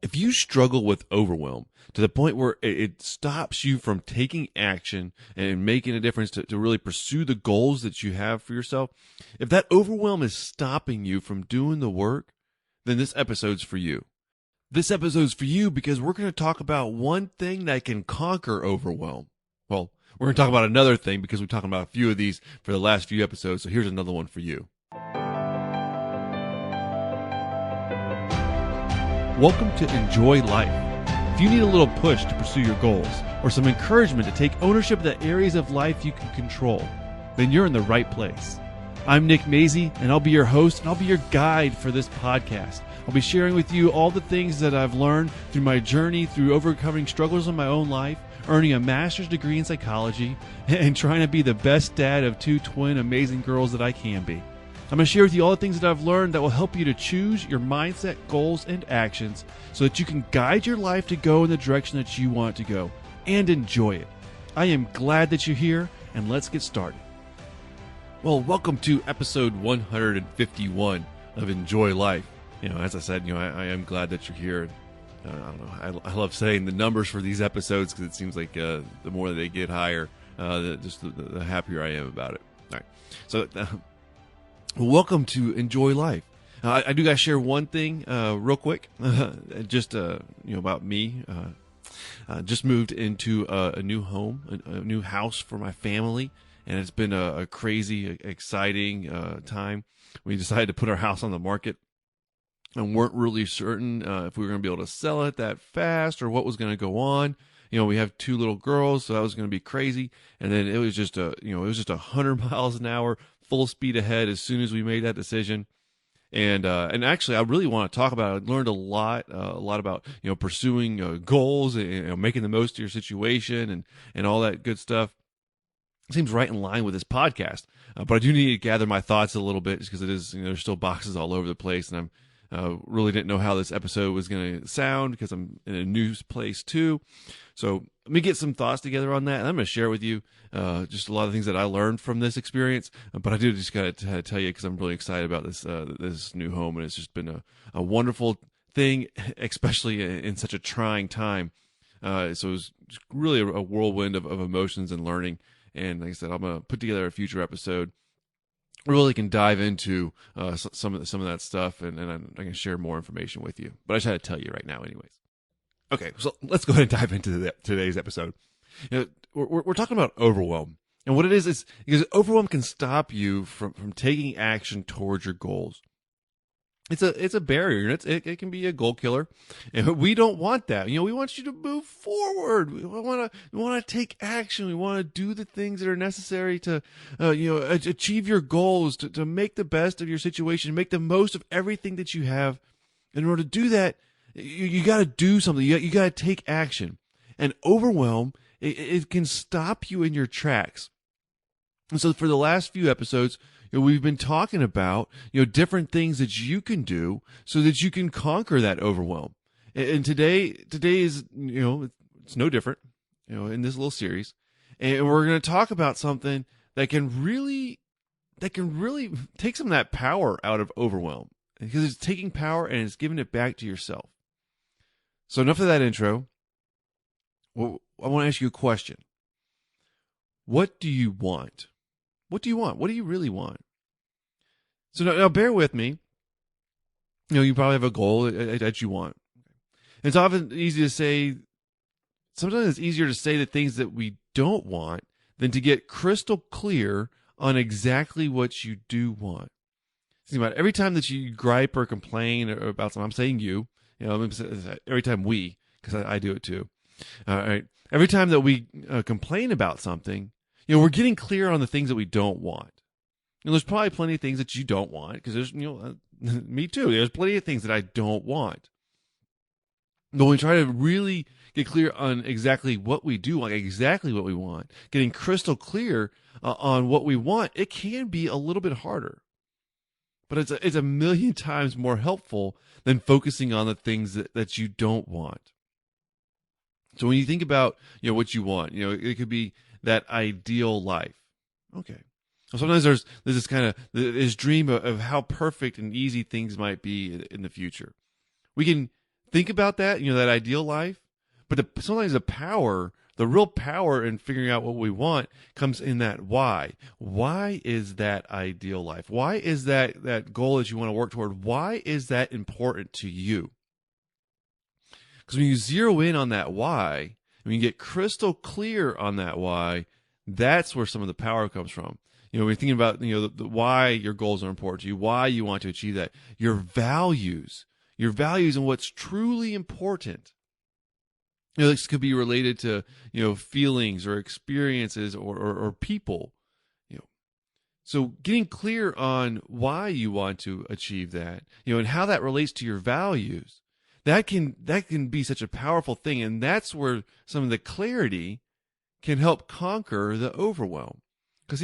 If you struggle with overwhelm to the point where it stops you from taking action and making a difference to really pursue the goals that you have for yourself, if that overwhelm is stopping you from doing the work, then this episode's for you. This episode's for you because we're going to talk about one thing that can conquer overwhelm. Well, we're going to talk about another thing because we're talking about a few of these for the last few episodes, so here's another one for you. Welcome to Enjoy Life. If you need a little push to pursue your goals or some encouragement to take ownership of the areas of life you can control, then you're in the right place. I'm Nick Maisie, and I'll be your host, and I'll be your guide for this podcast. I'll be sharing with you all the things that I've learned through my journey through overcoming struggles in my own life, earning a master's degree in psychology, and trying to be the best dad of two twin amazing girls that I can be. I'm going to share with you all the things that I've learned that will help you to choose your mindset, goals, and actions so that you can guide your life to go in the direction that you want it to go and enjoy it. I am glad that you're here, and let's get started. Well, welcome to episode 151 of Enjoy Life. As I said, I am glad that you're here. I don't know. I love saying the numbers for these episodes because it seems like the more they get higher, the happier I am about it. All right. So, welcome to Enjoy Life. I do got to share one thing real quick, just about me. Just moved into a new home, a new house for my family, and it's been a crazy, exciting time. We decided to put our house on the market and weren't really certain if we were going to be able to sell it that fast or what was going to go on. We have two little girls, so that was going to be crazy. And then it was just 100 miles an hour, full speed ahead as soon as we made that decision. And actually, I really want to talk about it. I learned a lot about pursuing goals and making the most of your situation and all that good stuff. It seems right in line with this podcast, but I do need to gather my thoughts a little bit just because it is there's still boxes all over the place, and I'm really didn't know how this episode was going to sound because I'm in a new place too. So let me get some thoughts together on that, and I'm going to share with you just a lot of things that I learned from this experience. But I do just got to tell you because I'm really excited about this new home, and it's just been a wonderful thing, especially in such a trying time. So it was really a whirlwind of emotions and learning. And like I said, I'm going to put together a future episode. Really can dive into some of that stuff, and I can share more information with you. But I just had to tell you right now, anyways. Okay, so let's go ahead and dive into today's episode. We're talking about overwhelm, and what it is because overwhelm can stop you from taking action towards your goals. It's a barrier, and it can be a goal killer, and we don't want that. We want you to move forward. We want to take action. We want to do the things that are necessary to achieve your goals, to make the best of your situation, make the most of everything that you have. In order to do that, you got to do something. You got to take action. And overwhelm it can stop you in your tracks. And so for the last few episodes, we've been talking about different things that you can do so that you can conquer that overwhelm. And today is it's no different in this little series, and we're going to talk about something that can really take some of that power out of overwhelm, because it's taking power and it's giving it back to yourself. So enough of that intro. Well, I want to ask you a question. What do you want? What do you want? What do you really want? So now bear with me. You probably have a goal that you want. It's often easy to say, sometimes it's easier to say the things that we don't want than to get crystal clear on exactly what you do want. Think about it. Every time that you gripe or complain about something, I'm saying every time because I do it too. All right. Every time that we complain about something, we're getting clear on the things that we don't want. And there's probably plenty of things that you don't want, because there's, me too. There's plenty of things that I don't want. But when we try to really get clear on exactly what we do want, exactly what we want, getting crystal clear on what we want, it can be a little bit harder. But it's a million times more helpful than focusing on the things that you don't want. So when you think about what you want, it could be that ideal life. Okay. Sometimes there's this kind of this dream of how perfect and easy things might be in the future. We can think about that, that ideal life. But sometimes the real power in figuring out what we want comes in that why. Why is that ideal life? Why is that goal that you want to work toward? Why is that important to you? Because when you zero in on that why, when you get crystal clear on that why, that's where some of the power comes from. When you're thinking about, the why your goals are important to you, why you want to achieve that, your values and what's truly important. This could be related to, feelings or experiences or people. So getting clear on why you want to achieve that, and how that relates to your values, that can be such a powerful thing. And that's where some of the clarity can help conquer the overwhelm. Because